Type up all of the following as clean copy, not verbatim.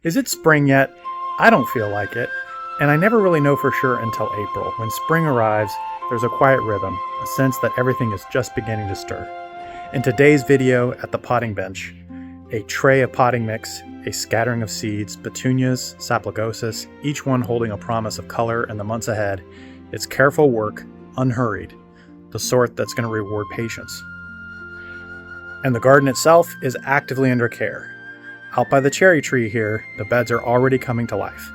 Is it spring yet? I don't feel like it, and I never really know for sure until April. When spring arrives, there's a quiet rhythm, a sense that everything is just beginning to stir. In today's video at the potting bench, a tray of potting mix, a scattering of seeds, petunias, saplogosis, each one holding a promise of color in the months ahead. It's careful work, unhurried, the sort that's going to reward patience. And the garden itself is actively under care. Out by the cherry tree here, the beds are already coming to life.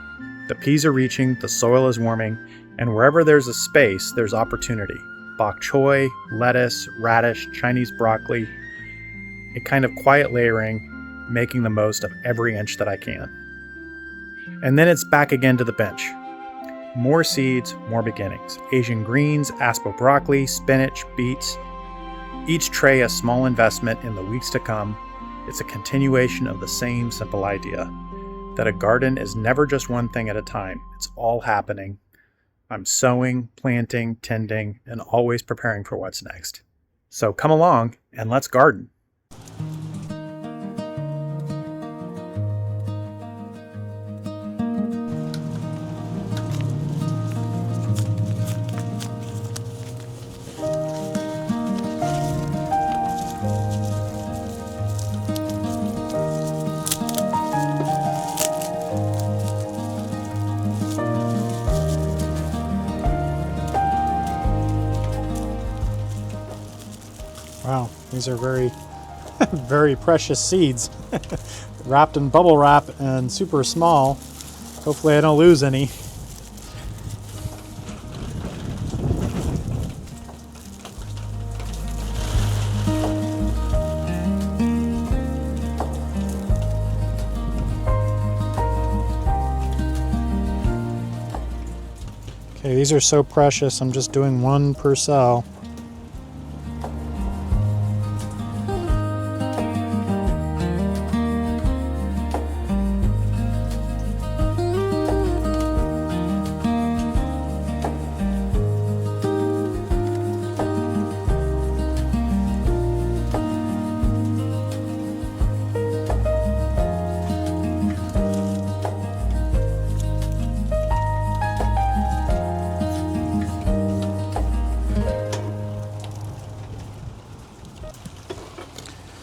The peas are reaching, the soil is warming, and wherever there's a space, there's opportunity. Bok choy, lettuce, radish, Chinese broccoli, a kind of quiet layering, making the most of every inch that I can. And then it's back again to the bench. More seeds, more beginnings. Asian greens, aspo broccoli, spinach, beets. Each tray a small investment in the weeks to come. It's a continuation of the same simple idea, that a garden is never just one thing at a time. It's all happening. I'm sowing, planting, tending, and always preparing for what's next. So come along and let's garden. Wow, these are very, very precious seeds. Wrapped in bubble wrap and super small. Hopefully I don't lose any. Okay, these are so precious. I'm just doing one per cell.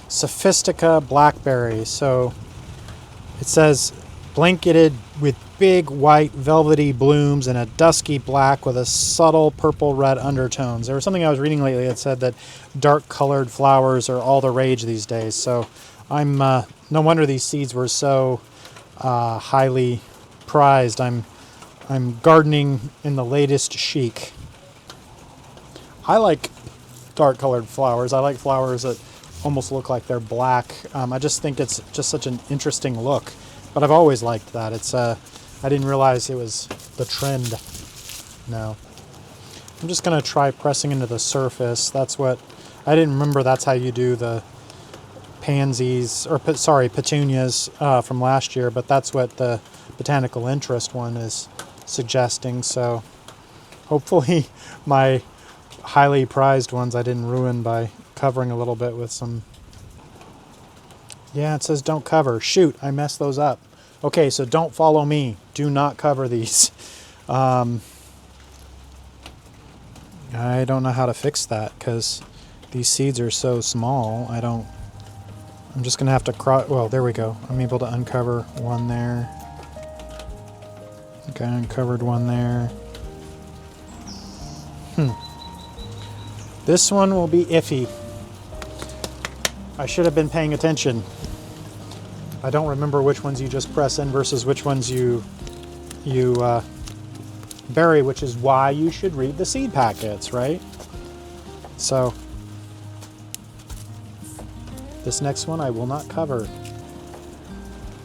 Sophistica blackberry. So it says blanketed with big white velvety blooms and a dusky black with a subtle purple red undertones. There was something I was reading lately that said that dark colored flowers are all the rage these days. So I'm no wonder these seeds were so highly prized. I'm gardening in the latest chic. I like dark colored flowers. I like flowers that almost look like they're black. I just think it's just such an interesting look, but I've always liked that. It's I didn't realize it was the trend. No, I'm just gonna try pressing into the surface. That's what I didn't remember. That's how you do the pansies, or petunias from last year, but that's what the botanical interest one is suggesting. So hopefully my highly prized ones I didn't ruin by covering a little bit with some. Yeah, it says don't cover. Shoot, I messed those up. Okay, so don't follow me. Do not cover these. I don't know how to fix that because these seeds are so small. I'm just gonna have to well, there we go. I'm able to uncover one there. Okay, I uncovered one there. This one will be iffy. I should have been paying attention. I don't remember which ones you just press in versus which ones you bury, which is why you should read the seed packets, right? So this next one I will not cover.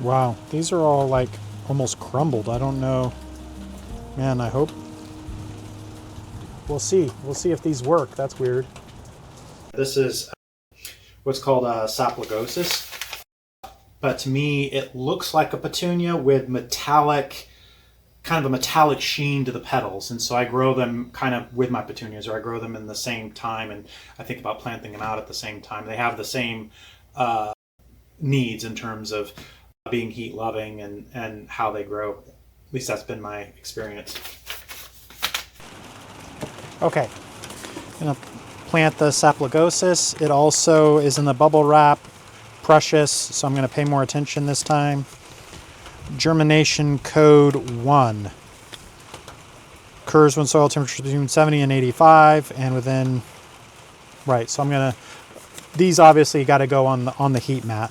Wow, these are all like almost crumbled. I don't know. Man, I hope. We'll see. We'll see if these work. That's weird. This is what's called saplogosis. But to me, it looks like a petunia with metallic, kind of a metallic sheen to the petals. And so I grow them kind of with my petunias, or I grow them in the same time. And I think about planting them out at the same time. They have the same needs in terms of being heat loving and how they grow. At least that's been my experience. Okay, I'm gonna plant the saplegosis. It also is in the bubble wrap, precious, so I'm gonna pay more attention this time. Germination code 1. Occurs when soil temperature is between 70 and 85 and within, right, so I'm gonna, these obviously got to go on the heat mat,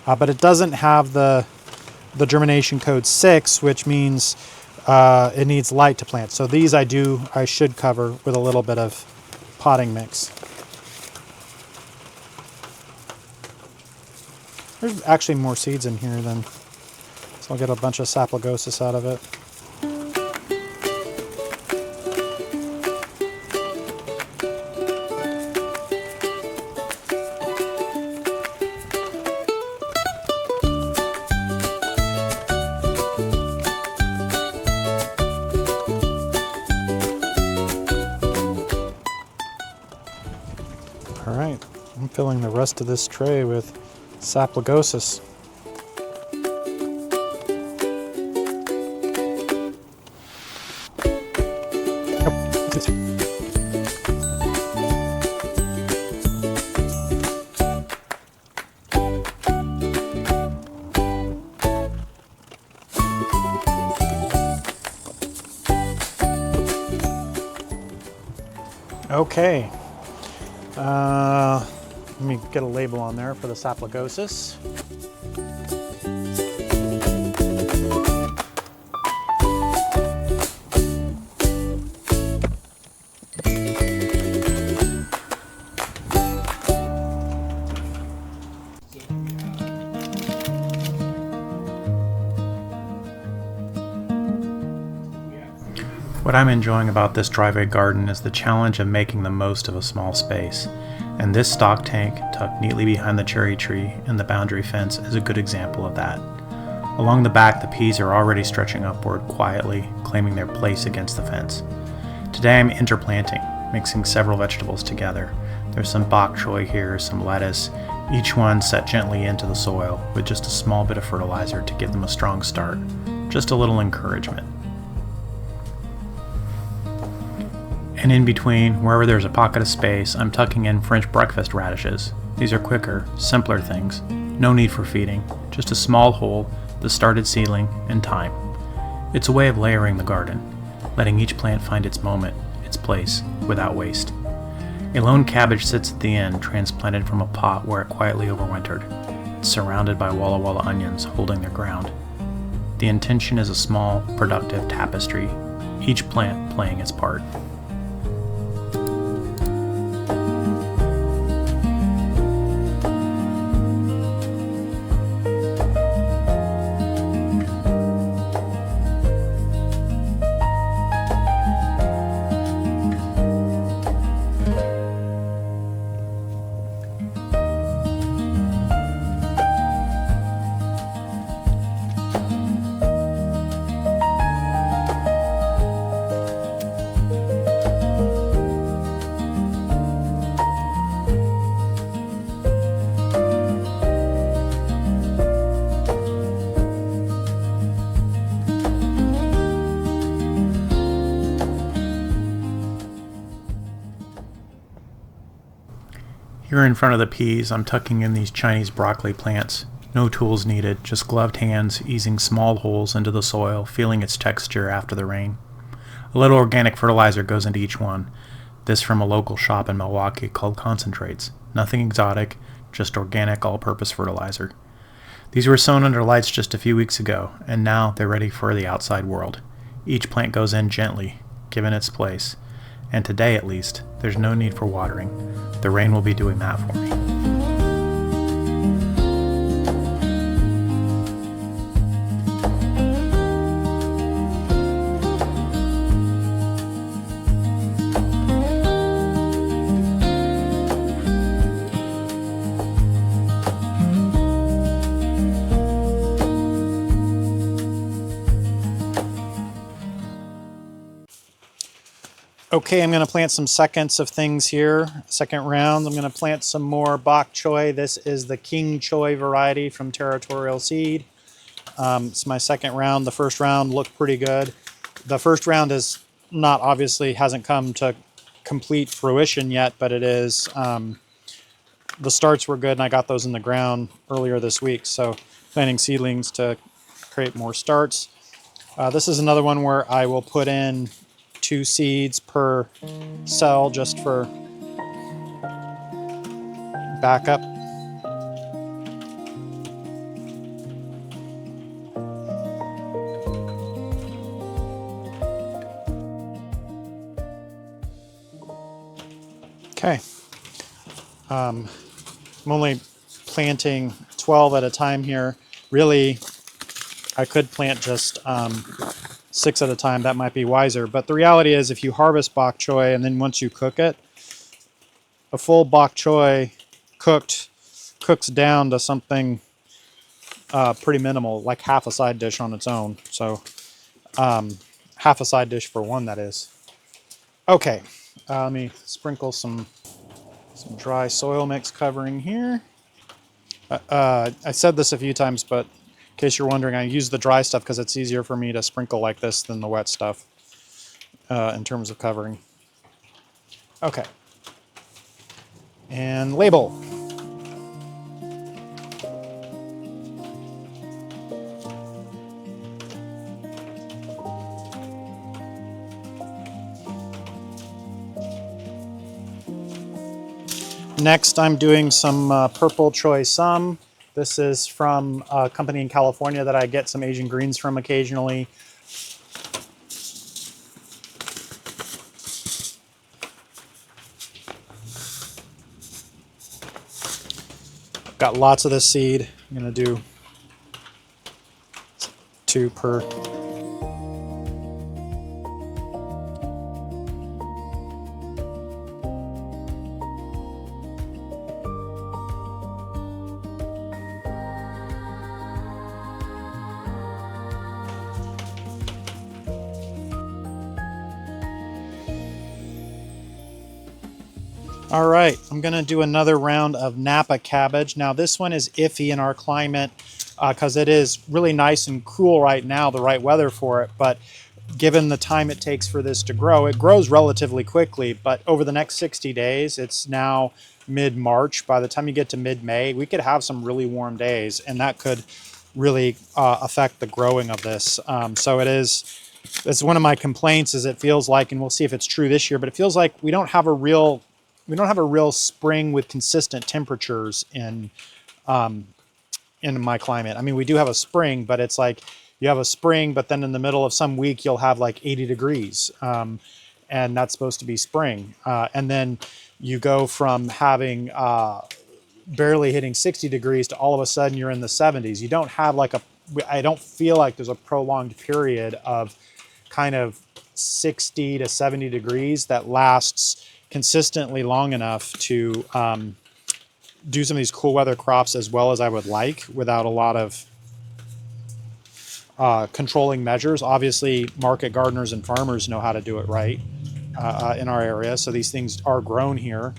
but it doesn't have the germination code 6, which means it needs light to plant. So these I should cover with a little bit of potting mix. There's actually more seeds in here than, so I'll get a bunch of saplegosis out of it. All right, I'm filling the rest of this tray with saplegosis. Okay. Let me get a label on there for the saplegosis. What I'm enjoying about this driveway garden is the challenge of making the most of a small space. And this stock tank, tucked neatly behind the cherry tree and the boundary fence, is a good example of that. Along the back, the peas are already stretching upward quietly, claiming their place against the fence. Today I'm interplanting, mixing several vegetables together. There's some bok choy here, some lettuce, each one set gently into the soil with just a small bit of fertilizer to give them a strong start. Just a little encouragement. And in between, wherever there's a pocket of space, I'm tucking in French breakfast radishes. These are quicker, simpler things. No need for feeding, just a small hole, the started seedling, and time. It's a way of layering the garden, letting each plant find its moment, its place, without waste. A lone cabbage sits at the end, transplanted from a pot where it quietly overwintered. It's surrounded by Walla Walla onions holding their ground. The intention is a small, productive tapestry, each plant playing its part. Here in front of the peas, I'm tucking in these Chinese broccoli plants. No tools needed, just gloved hands, easing small holes into the soil, feeling its texture after the rain. A little organic fertilizer goes into each one. This from a local shop in Milwaukee called Concentrates. Nothing exotic, just organic all-purpose fertilizer. These were sown under lights just a few weeks ago, and now they're ready for the outside world. Each plant goes in gently, given its place. And today, at least, there's no need for watering. The rain will be doing that for me. Okay, I'm going to plant some seconds of things here, second round. I'm going to plant some more bok choy. This is the king choy variety from Territorial Seed. It's my second round. The first round looked pretty good. The first round is not obviously hasn't come to complete fruition yet, but it is. The starts were good, and I got those in the ground earlier this week. So planting seedlings to create more starts. This is another one where I will put in 2 seeds per cell just for backup. Okay. I'm only planting 12 at a time here. Really, I could plant just 6 at a time. That might be wiser. But the reality is, if you harvest bok choy and then once you cook it, a full bok choy cooks down to something pretty minimal, like half a side dish on its own. So half a side dish for one, that is. Okay, let me sprinkle some dry soil mix covering here. I said this a few times, but in case you're wondering, I use the dry stuff because it's easier for me to sprinkle like this than the wet stuff in terms of covering. Okay. And label. Next, I'm doing some purple choy sum. This is from a company in California that I get some Asian greens from occasionally. Got lots of this seed. I'm going to do 2 per. All right, I'm going to do another round of Napa cabbage. Now this one is iffy in our climate because it is really nice and cool right now, the right weather for it. But given the time it takes for this to grow, it grows relatively quickly. But over the next 60 days, it's now mid-March. By the time you get to mid-May, we could have some really warm days, and that could really affect the growing of this. So it's one of my complaints is it feels like, and we'll see if it's true this year, but it feels like we don't have a real spring with consistent temperatures in my climate. I mean, we do have a spring, but it's like you have a spring, but then in the middle of some week, you'll have like 80 degrees. And that's supposed to be spring. And then you go from having barely hitting 60 degrees to all of a sudden you're in the 70s. You don't have like I don't feel like there's a prolonged period of kind of 60 to 70 degrees that lasts consistently long enough to do some of these cool weather crops as well as I would like without a lot of controlling measures. Obviously, market gardeners and farmers know how to do it right in our area. So these things are grown here.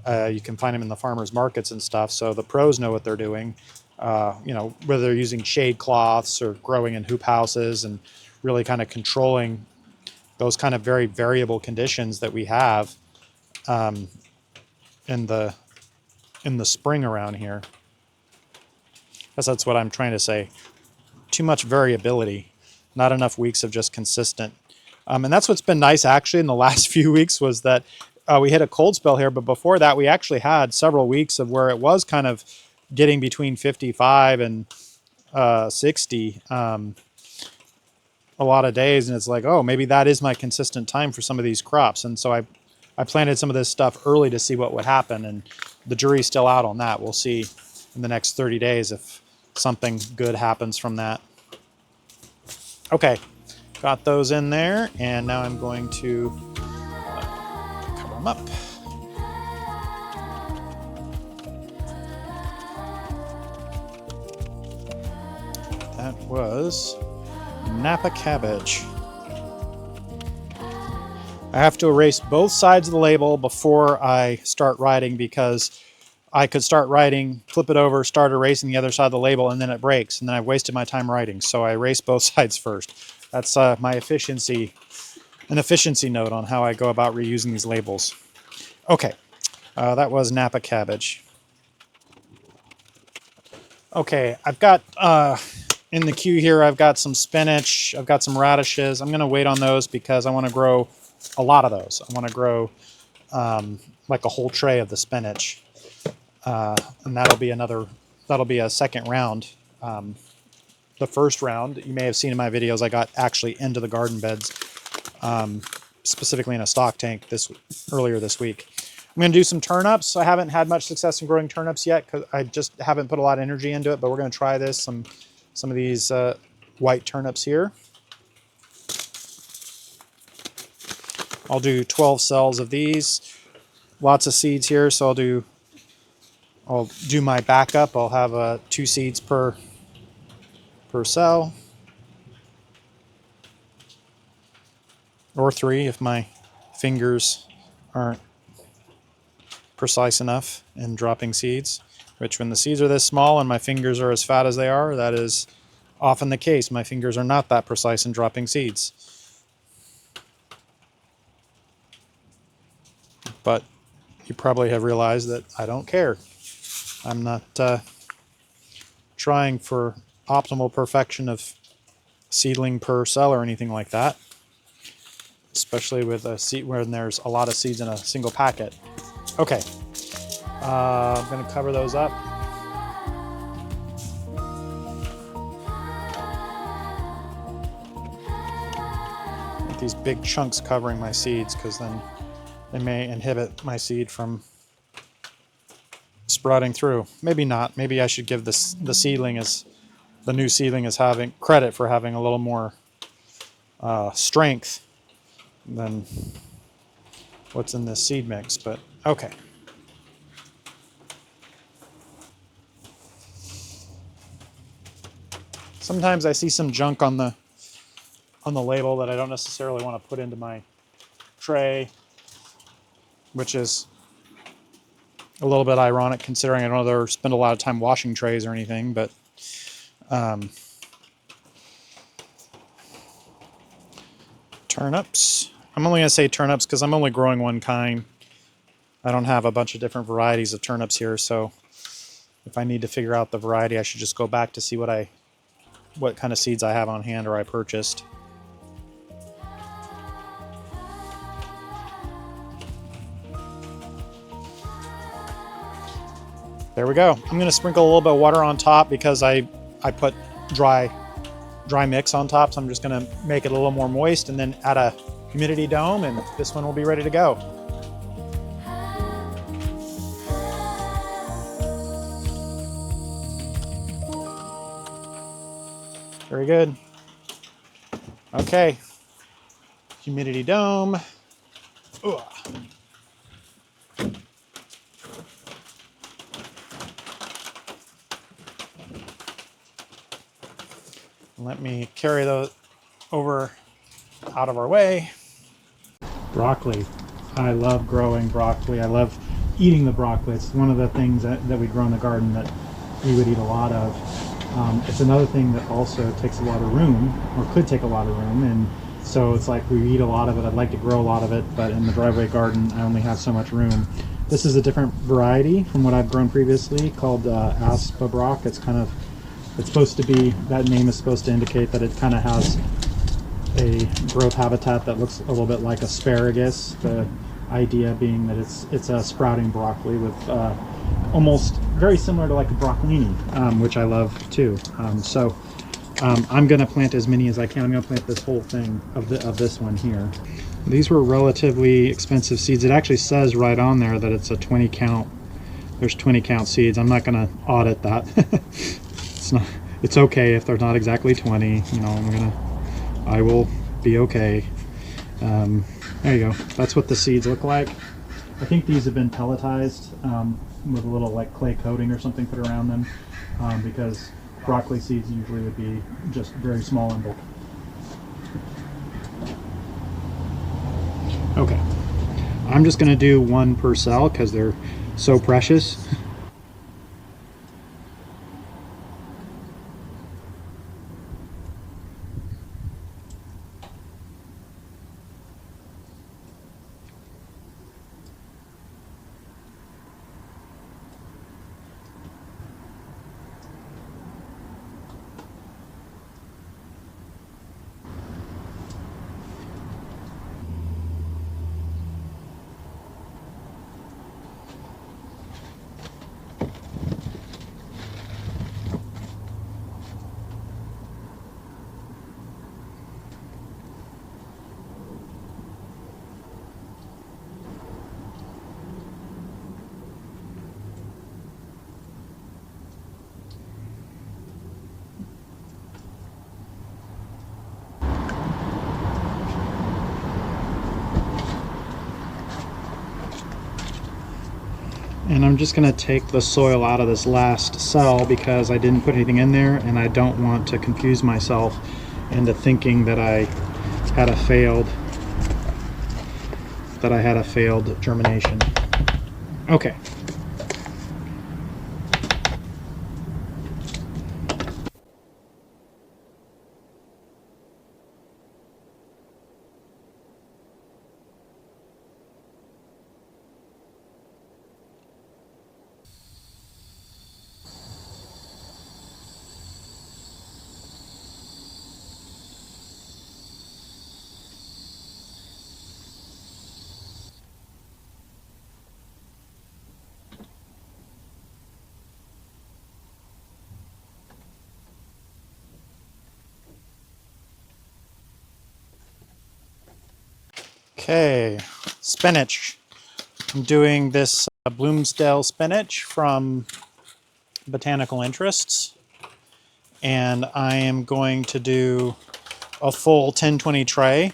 You can find them in the farmers markets and stuff. So the pros know what they're doing, whether they're using shade cloths or growing in hoop houses and really kind of controlling those kind of very variable conditions that we have in the spring around here. That's what I'm trying to say. Too much variability, not enough weeks of just consistent. And that's what's been nice actually in the last few weeks was that we hit a cold spell here, but before that we actually had several weeks of where it was kind of getting between 55 and 60 a lot of days, and it's like, oh, maybe that is my consistent time for some of these crops. And so I planted some of this stuff early to see what would happen, and the jury's still out on that. We'll see in the next 30 days if something good happens from that. Okay, got those in there, and now I'm going to cover them up. That was Napa cabbage. I have to erase both sides of the label before I start writing because I could start writing, flip it over, start erasing the other side of the label, and then it breaks, and then I've wasted my time writing. So I erase both sides first. That's my efficiency, an efficiency note on how I go about reusing these labels. Okay, that was Napa cabbage. Okay, I've got in the queue here, I've got some spinach, I've got some radishes. I'm going to wait on those because I want to grow a lot of those. I want to grow like a whole tray of the spinach. And that'll be a second round. The first round, you may have seen in my videos, I got actually into the garden beds, specifically in a stock tank earlier this week. I'm going to do some turnips. I haven't had much success in growing turnips yet because I just haven't put a lot of energy into it, but we're going to try this, some of these white turnips here. I'll do 12 cells of these. Lots of seeds here, so I'll do my backup. I'll have 2 seeds per cell, or 3 if my fingers aren't precise enough in dropping seeds, which when the seeds are this small and my fingers are as fat as they are, that is often the case. My fingers are not that precise in dropping seeds. But you probably have realized that I don't care. I'm not trying for optimal perfection of seedling per cell or anything like that, especially with a seed when there's a lot of seeds in a single packet. Okay, I'm going to cover those up. With these big chunks covering my seeds, because then they may inhibit my seed from sprouting through. Maybe not. Maybe I should give the new seedling as having credit for having a little more strength than what's in this seed mix, but okay. Sometimes I see some junk on the label that I don't necessarily want to put into my tray, which is a little bit ironic considering I don't ever spend a lot of time washing trays or anything, but turnips. I'm only going to say turnips because I'm only growing one kind. I don't have a bunch of different varieties of turnips here, so if I need to figure out the variety, I should just go back to see what kind of seeds I have on hand or I purchased. There we go. I'm going to sprinkle a little bit of water on top because I put dry mix on top, so I'm just going to make it a little more moist and then add a humidity dome, and this one will be ready to go. Very good. Okay, humidity dome. Ugh. Let me carry those over out of our way. Broccoli. I love growing broccoli. I love eating the broccoli. It's one of the things that we grow in the garden that we would eat a lot of. It's another thing that also takes a lot of room, or could take a lot of room, and so it's like we eat a lot of it. I'd like to grow a lot of it, but in the driveway garden I only have so much room. This is a different variety from what I've grown previously, called Aspa-brock. It's supposed to be, that name is supposed to indicate that it kind of has a growth habitat that looks a little bit like asparagus. The idea being that it's a sprouting broccoli with almost very similar to like a broccolini, which I love too. I'm going to plant as many as I can. I'm going to plant this whole thing of this one here. These were relatively expensive seeds. It actually says right on there that it's a 20 count. There's 20 count seeds. I'm not going to audit that. It's okay if they're not exactly 20. You know, I will be okay. There you go. That's what the seeds look like. I think these have been pelletized with a little like clay coating or something put around them, because broccoli seeds usually would be just very small and bulky. Okay, I'm just going to do one per cell because they're so precious. I'm just going to take the soil out of this last cell because I didn't put anything in there, and I don't want to confuse myself into thinking that I had a failed germination. Okay. Okay, spinach. I'm doing this Bloomsdale spinach from Botanical Interests, and I am going to do a full 10-20 tray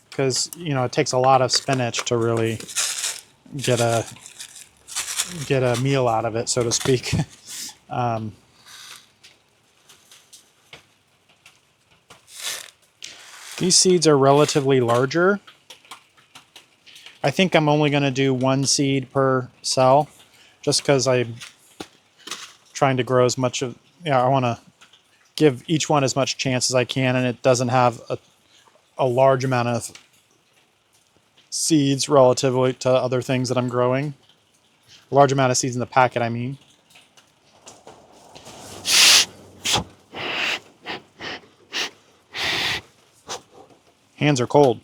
because, you know, it takes a lot of spinach to really get a meal out of it, so to speak. These seeds are relatively larger. I think I'm only going to do 1 seed per cell, just because I'm trying to grow as much of, I want to give each one as much chance as I can, and it doesn't have a large amount of seeds relatively to other things that I'm growing. A large amount of seeds in the packet, I mean. Hands are cold.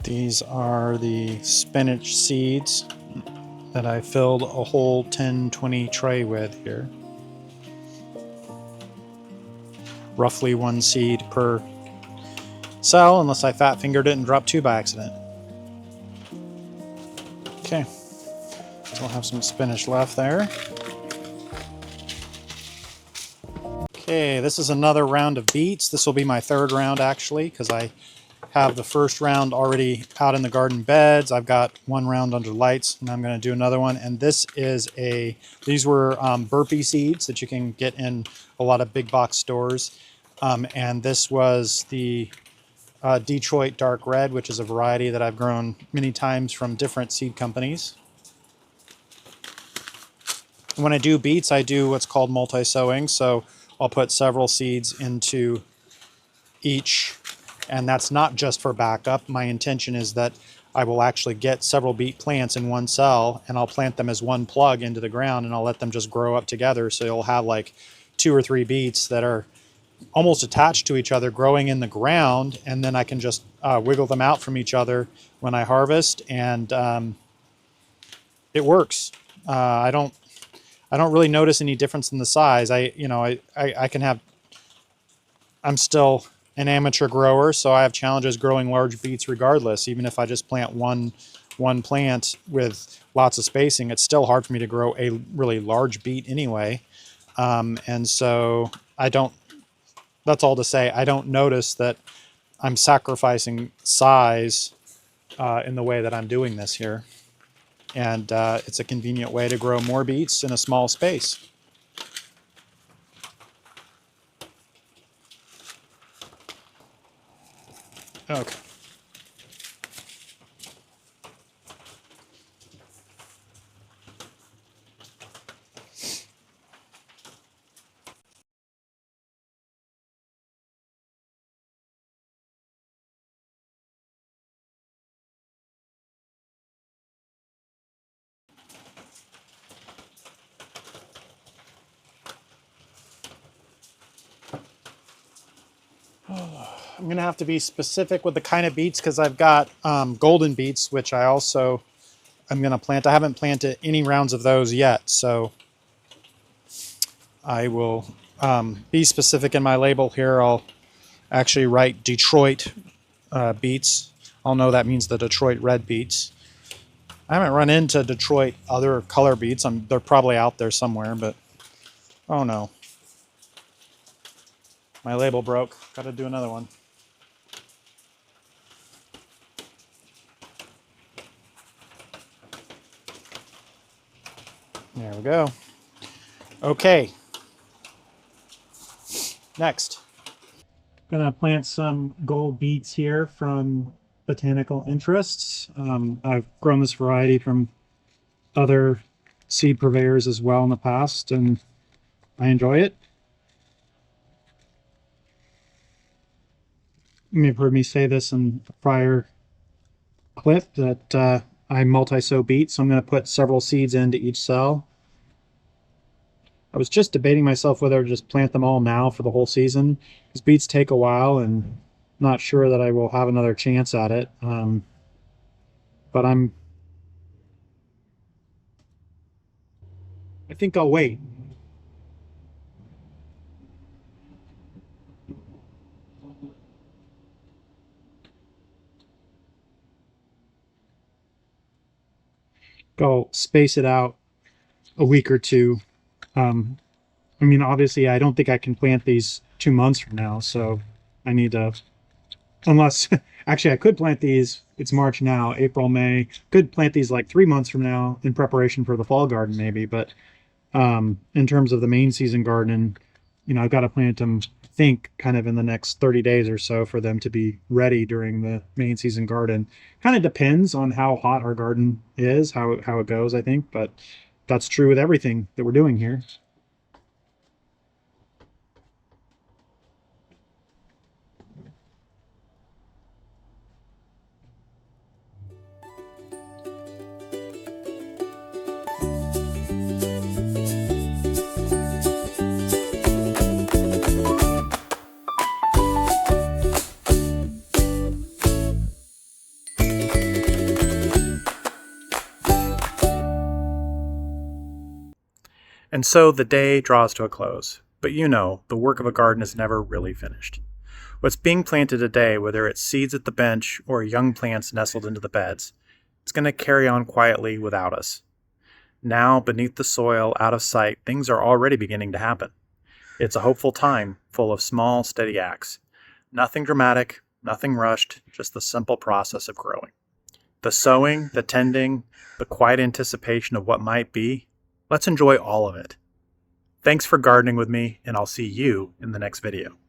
These are the spinach seeds that I filled a whole 10-20 tray with here. Roughly 1 seed per cell, unless I fat fingered it and dropped 2 by accident. Okay, still have some spinach left there. Okay, this is another round of beets. This will be my 3rd round actually, because I have the first round already out in the garden beds. I've got 1 round under lights, and I'm going to do another one. And this is these were burpee seeds that you can get in a lot of big box stores. And this was the Detroit Dark Red, which is a variety that I've grown many times from different seed companies. When I do beets, I do what's called multi-sowing. So I'll put several seeds into each, and that's not just for backup. My intention is that I will actually get several beet plants in 1 cell, and I'll plant them as 1 plug into the ground, and I'll let them just grow up together. So you'll have like 2 or 3 beets that are almost attached to each other growing in the ground, and then I can just wiggle them out from each other when I harvest, and it works. I don't really notice any difference in the size. I'm still an amateur grower, so I have challenges growing large beets regardless. Even if I just plant one plant with lots of spacing, it's still hard for me to grow a really large beet anyway. And so that's all to say, I don't notice that I'm sacrificing size in the way that I'm doing this here. And it's a convenient way to grow more beets in a small space. Okay. I'm going to have to be specific with the kind of beets because I've got golden beets, which I'm going to plant. I haven't planted any rounds of those yet, so I will be specific in my label here. I'll actually write Detroit beets. I'll know that means the Detroit red beets. I haven't run into Detroit other color beets. They're probably out there somewhere, but oh no. My label broke. Gotta do another one. There we go. Okay. Next. I'm gonna plant some gold beets here from Botanical Interests. I've grown this variety from other seed purveyors as well in the past, and I enjoy it. You may have heard me say this in a prior clip that I multi-sow beets, so I'm going to put several seeds into each cell. I was just debating myself whether to just plant them all now for the whole season, because beets take a while, and I'm not sure that I will have another chance at it. But I think I'll wait. I'll space it out a week or two. Um, I mean, obviously, I don't think I can plant these 2 months from now, so I need to, unless, actually, I could plant these, it's March now, April, May, could plant these like 3 months from now in preparation for the fall garden, maybe, but in terms of the main season garden, I've got to plant them, I think, kind of in the next 30 days or so for them to be ready during the main season garden. Kind of depends on how hot our garden is, how it goes, I think, but that's true with everything that we're doing here. And so the day draws to a close. But the work of a garden is never really finished. What's being planted today, whether it's seeds at the bench or young plants nestled into the beds, it's going to carry on quietly without us. Now, beneath the soil, out of sight, things are already beginning to happen. It's a hopeful time, full of small, steady acts. Nothing dramatic, nothing rushed, just the simple process of growing. The sowing, the tending, the quiet anticipation of what might be. Let's enjoy all of it. Thanks for gardening with me, and I'll see you in the next video.